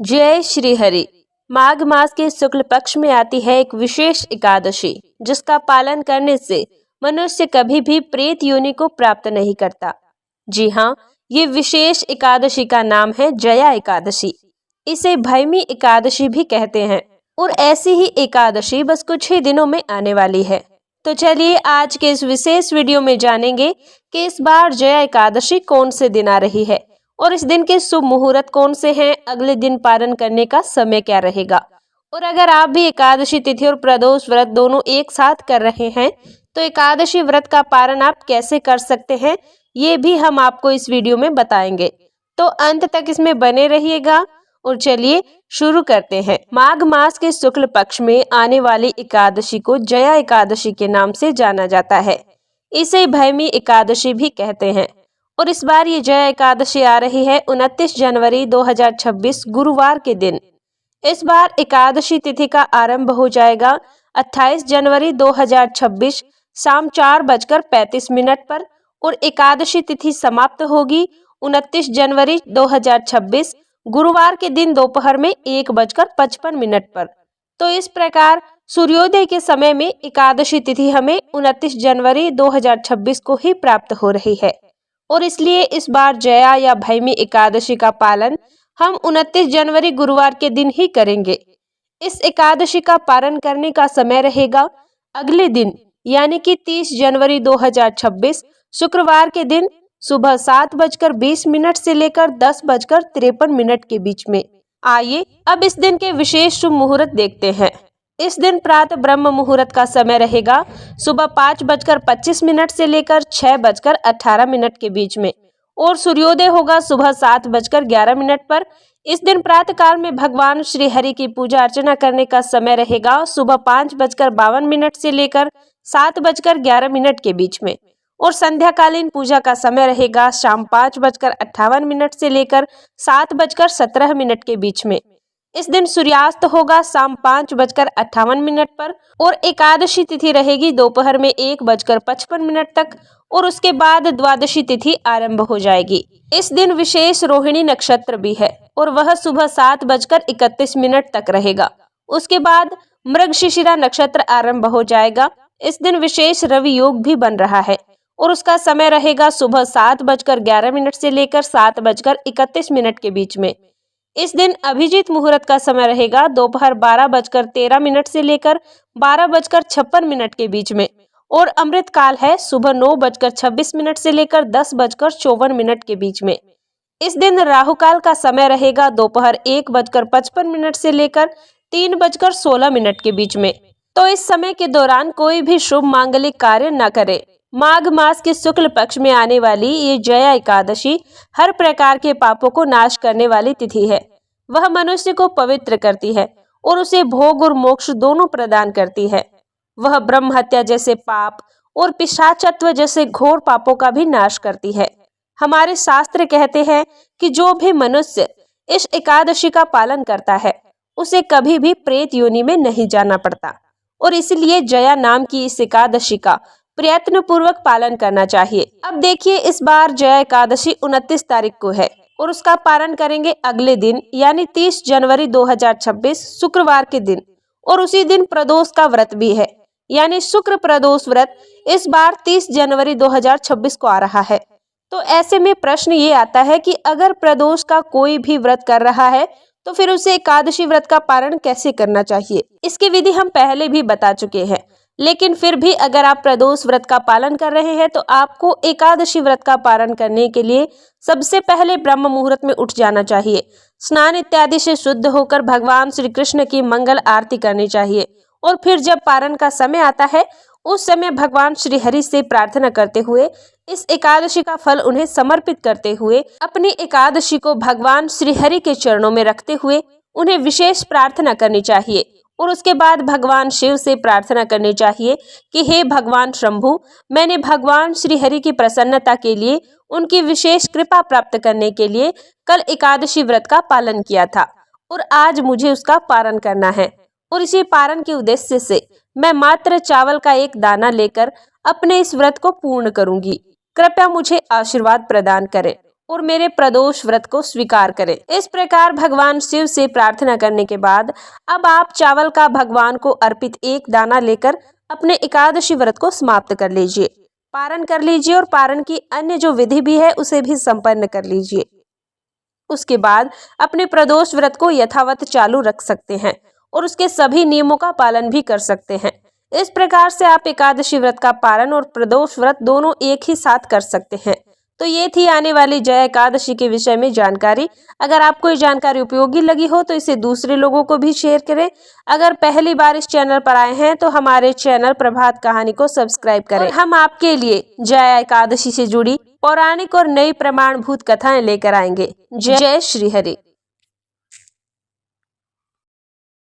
जय श्री हरि। माघ मास के शुक्ल पक्ष में आती है एक विशेष एकादशी, जिसका पालन करने से मनुष्य कभी भी प्रेत योनि को प्राप्त नहीं करता। जी हाँ, ये विशेष एकादशी का नाम है जया एकादशी। इसे भैमी एकादशी भी कहते हैं और ऐसी ही एकादशी बस कुछ ही दिनों में आने वाली है। तो चलिए आज के इस विशेष वीडियो में जानेंगे कि इस बार जया एकादशी कौन से दिन आ रही है और इस दिन के शुभ मुहूर्त कौन से हैं, अगले दिन पारण करने का समय क्या रहेगा। और अगर आप भी एकादशी तिथि और प्रदोष व्रत दोनों एक साथ कर रहे हैं तो एकादशी व्रत का पारण आप कैसे कर सकते हैं, ये भी हम आपको इस वीडियो में बताएंगे। तो अंत तक इसमें बने रहिएगा और चलिए शुरू करते हैं। माघ मास के शुक्ल पक्ष में आने वाली एकादशी को जया एकादशी के नाम से जाना जाता है। इसे भैमी एकादशी भी कहते हैं और इस बार ये जया एकादशी आ रही है 29 जनवरी 2026 गुरुवार के दिन। इस बार एकादशी तिथि का आरंभ हो जाएगा 28 जनवरी 2026 शाम 4:35 पर और एकादशी तिथि समाप्त होगी 29 जनवरी 2026 गुरुवार के दिन दोपहर में 1:55 पर। तो इस प्रकार सूर्योदय के समय में एकादशी तिथि हमें 29 जनवरी 2026 को ही प्राप्त हो रही है और इसलिए इस बार जया या भैमी एकादशी का पालन हम 29 जनवरी गुरुवार के दिन ही करेंगे। इस एकादशी का पारण करने का समय रहेगा अगले दिन यानी कि 30 जनवरी 2026 शुक्रवार के दिन सुबह 7:20 से लेकर 10:53 के बीच में। आइए अब इस दिन के विशेष शुभ मुहूर्त देखते हैं। इस दिन प्रातः ब्रह्म मुहूर्त का समय रहेगा सुबह 5:25 से लेकर 6:18 के बीच में और सूर्योदय होगा सुबह 7:11 पर। इस दिन प्रातः काल में भगवान श्री हरि की पूजा अर्चना करने का समय रहेगा सुबह 5:52 से लेकर 7:11 के बीच में और संध्याकालीन पूजा का समय रहेगा शाम 5:58 से लेकर 7:17 के बीच में। इस दिन सूर्यास्त होगा शाम 5:58 पर और एकादशी तिथि रहेगी दोपहर में 1:55 तक और उसके बाद द्वादशी तिथि आरंभ हो जाएगी। इस दिन विशेष रोहिणी नक्षत्र भी है और वह सुबह 7:31 तक रहेगा। उसके बाद मृगशिशिरा नक्षत्र आरंभ हो जाएगा। इस दिन विशेष रवि योग भी बन रहा है और उसका समय रहेगा सुबह 7:11 से लेकर 7:31 के बीच में। इस दिन अभिजीत मुहूर्त का समय रहेगा दोपहर 12:13 से लेकर 12:56 के बीच में और अमृत काल है सुबह 9:26 से लेकर 10:54 के बीच में। इस दिन राहु काल का समय रहेगा दोपहर 1:55 से लेकर 3:16 के बीच में। तो इस समय के दौरान कोई भी शुभ मांगलिक कार्य न करें। माघ मास के शुक्ल पक्ष में आने वाली ये जया एकादशी हर प्रकार के पापों को नाश करने वाली तिथि है। वह मनुष्य को पवित्र करती है और उसे भोग और मोक्ष दोनों प्रदान करती है। वह ब्रह्म हत्या जैसे पाप और पिशाचत्व जैसे घोर पापों का भी नाश करती है। हमारे शास्त्र कहते हैं कि जो भी मनुष्य इस एकादशी का पालन करता है उसे कभी भी प्रेत योनि में नहीं जाना पड़ता और इसलिए जया नाम की इस एकादशी का प्रयत्न पूर्वक पालन करना चाहिए। अब देखिए इस बार जया एकादशी 29 तारीख को है और उसका पारण करेंगे अगले दिन यानी 30 जनवरी 2026 शुक्रवार के दिन और उसी दिन प्रदोष का व्रत भी है यानी शुक्र प्रदोष व्रत इस बार 30 जनवरी 2026 को आ रहा है। तो ऐसे में प्रश्न ये आता है कि अगर प्रदोष का कोई भी व्रत कर रहा है तो फिर उसे एकादशी व्रत का पारण कैसे करना चाहिए। इसकी विधि हम पहले भी बता चुके हैं, लेकिन फिर भी अगर आप प्रदोष व्रत का पालन कर रहे हैं तो आपको एकादशी व्रत का पारण करने के लिए सबसे पहले ब्रह्म मुहूर्त में उठ जाना चाहिए। स्नान इत्यादि से शुद्ध होकर भगवान श्री कृष्ण की मंगल आरती करनी चाहिए और फिर जब पारण का समय आता है उस समय भगवान श्री हरि से प्रार्थना करते हुए इस एकादशी का फल उन्हें समर्पित करते हुए अपनी एकादशी को भगवान श्री हरि के चरणों में रखते हुए उन्हें विशेष प्रार्थना करनी चाहिए और उसके बाद भगवान शिव से प्रार्थना करनी चाहिए कि हे भगवान शंभु, मैंने भगवान श्री हरि की प्रसन्नता के लिए उनकी विशेष कृपा प्राप्त करने के लिए कल एकादशी व्रत का पालन किया था और आज मुझे उसका पारण करना है और इसी पारण के उद्देश्य से मैं मात्र चावल का एक दाना लेकर अपने इस व्रत को पूर्ण करूंगी। कृपया मुझे आशीर्वाद प्रदान करें और मेरे प्रदोष व्रत को स्वीकार करें। इस प्रकार भगवान शिव से प्रार्थना करने के बाद अब आप चावल का भगवान को अर्पित एक दाना लेकर अपने एकादशी व्रत को समाप्त कर लीजिए, पारण कर लीजिए और पारण की अन्य जो विधि भी है उसे भी संपन्न कर लीजिए। उसके बाद अपने प्रदोष व्रत को यथावत चालू रख सकते हैं और उसके सभी नियमों का पालन भी कर सकते हैं। इस प्रकार से आप एकादशी व्रत का पारण और प्रदोष व्रत दोनों एक ही साथ कर सकते हैं। तो ये थी आने वाली जया एकादशी के विषय में जानकारी। अगर आपको ये जानकारी उपयोगी लगी हो तो इसे दूसरे लोगों को भी शेयर करें। अगर पहली बार इस चैनल पर आए हैं तो हमारे चैनल प्रभात कहानी को सब्सक्राइब करें। हम आपके लिए जया एकादशी से जुड़ी पौराणिक और नई प्रमाणभूत कथाएं लेकर आएंगे। जय श्री हरि।